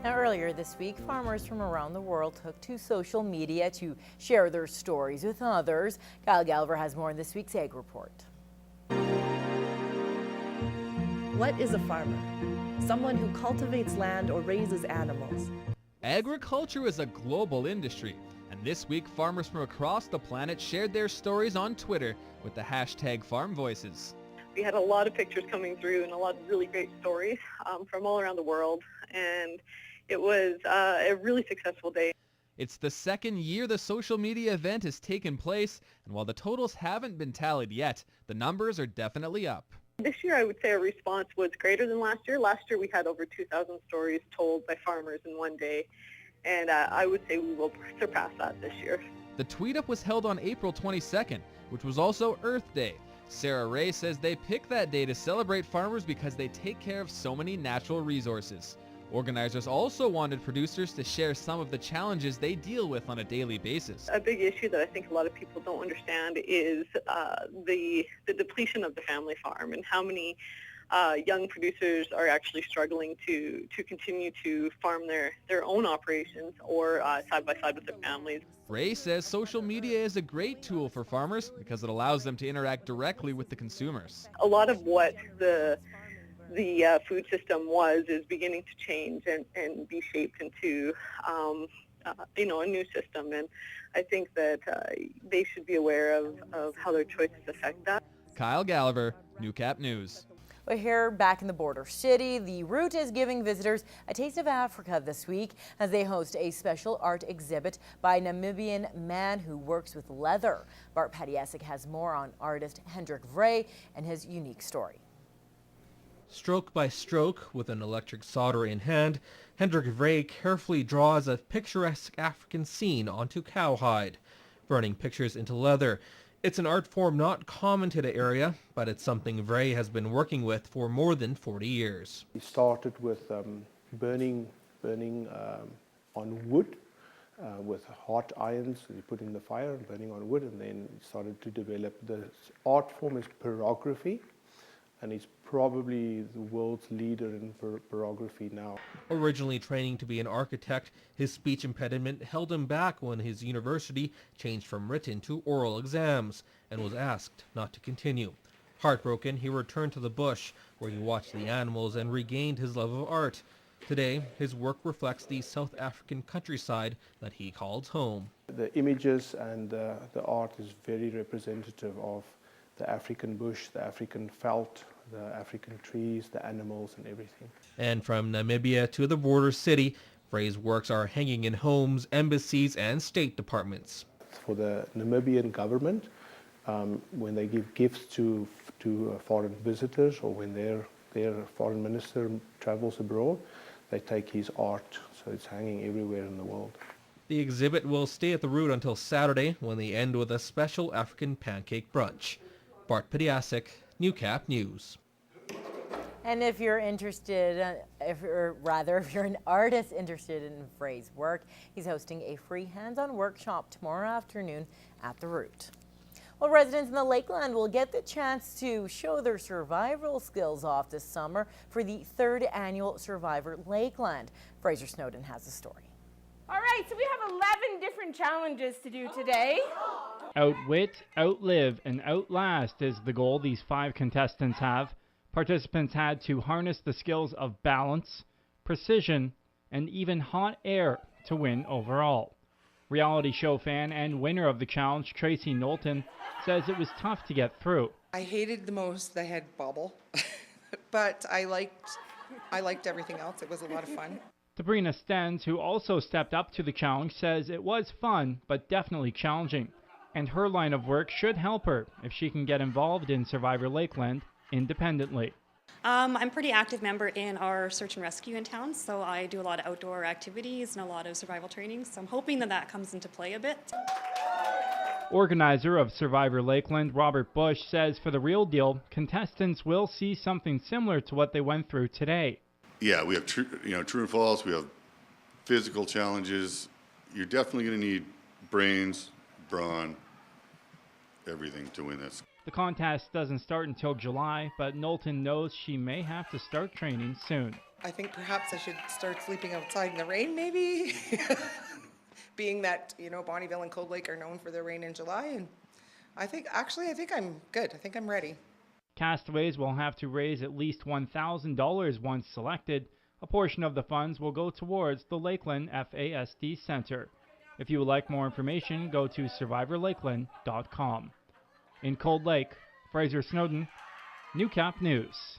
Now, earlier this week, farmers from around the world took to social media to share their stories with others. Kyle Galver has more in this week's Ag Report. What is a farmer? Someone who cultivates land or raises animals. Agriculture is a global industry, and this week farmers from across the planet shared their stories on Twitter with the hashtag FarmVoices. We had a lot of pictures coming through and a lot of really great stories from all around the world, and it was a really successful day. It's the second year the social media event has taken place, and while the totals haven't been tallied yet, the numbers are definitely up. This year, I would say our response was greater than last year. Last year, we had over 2,000 stories told by farmers in one day, and I would say we will surpass that this year. The tweet-up was held on April 22nd, which was also Earth Day. Sarah Ray says they picked that day to celebrate farmers because they take care of so many natural resources. Organizers also wanted producers to share some of the challenges they deal with on a daily basis. A big issue that I think a lot of people don't understand is the depletion of the family farm and how many young producers are actually struggling to continue to farm their own operations or side by side with their families. Ray says social media is a great tool for farmers because it allows them to interact directly with the consumers. A lot of what the food system is beginning to change and be shaped into a new system, and I think that they should be aware of how their choices affect that. Kyle Galver, Newcap News. We're here back in the border city. The route is giving visitors a taste of Africa this week as they host a special art exhibit by a Namibian man who works with leather. Bart Padiasic has more on artist Hendrik Vrey and his unique story. Stroke by stroke, with an electric solder in hand, Hendrik Vrey carefully draws a picturesque African scene onto cowhide, burning pictures into leather. It's an art form not common to the area, but it's something Vrey has been working with for more than 40 years. He started with burning on wood with hot irons. So you put in the fire and burning on wood, and then he started to develop. The art form is pyrography, and he's probably the world's leader in pyrography now. Originally training to be an architect, his speech impediment held him back when his university changed from written to oral exams and was asked not to continue. Heartbroken, he returned to the bush, where he watched the animals and regained his love of art. Today, his work reflects the South African countryside that he calls home. The images and the art is very representative of the African bush, the African veld, the African trees, the animals, and everything. And from Namibia to the border city, Vrey's works are hanging in homes, embassies, and state departments. For the Namibian government, when they give gifts to foreign visitors, or when their foreign minister travels abroad, they take his art, so it's hanging everywhere in the world. The exhibit will stay at the route until Saturday, when they end with a special African pancake brunch. Bart Padiasic, Newcap News. And if you're interested, if you're an artist interested in Vrey's work, he's hosting a free hands-on workshop tomorrow afternoon at the Root. Well, residents in the Lakeland will get the chance to show their survival skills off this summer for the 3rd annual Survivor Lakeland. Fraser Snowden has the story. All right, so we have 11 different challenges to do today. Outwit, outlive, and outlast is the goal these 5 contestants have. Participants had to harness the skills of balance, precision, and even hot air to win overall. Reality show fan and winner of the challenge, Tracy Knowlton, says it was tough to get through. I hated the most the head bobble, but I liked everything else. It was a lot of fun. Sabrina Stens, who also stepped up to the challenge, says it was fun, but definitely challenging. And her line of work should help her if she can get involved in Survivor Lakeland independently. I'm a pretty active member in our search and rescue in town, so I do a lot of outdoor activities and a lot of survival training, so I'm hoping that comes into play a bit. Organizer of Survivor Lakeland, Robert Bush, says for the real deal, contestants will see something similar to what they went through today. Yeah, we have true and false, we have physical challenges. You're definitely going to need brains, brawn, everything to win this. The contest doesn't start until July, but Knowlton knows she may have to start training soon. I think perhaps I should start sleeping outside in the rain, maybe. Being that, Bonnyville and Cold Lake are known for their rain in July. And I think I'm good. I think I'm ready. Castaways will have to raise at least $1,000 once selected. A portion of the funds will go towards the Lakeland FASD Center. If you would like more information, go to survivorlakeland.com. In Cold Lake, Fraser Snowden, Newcap News.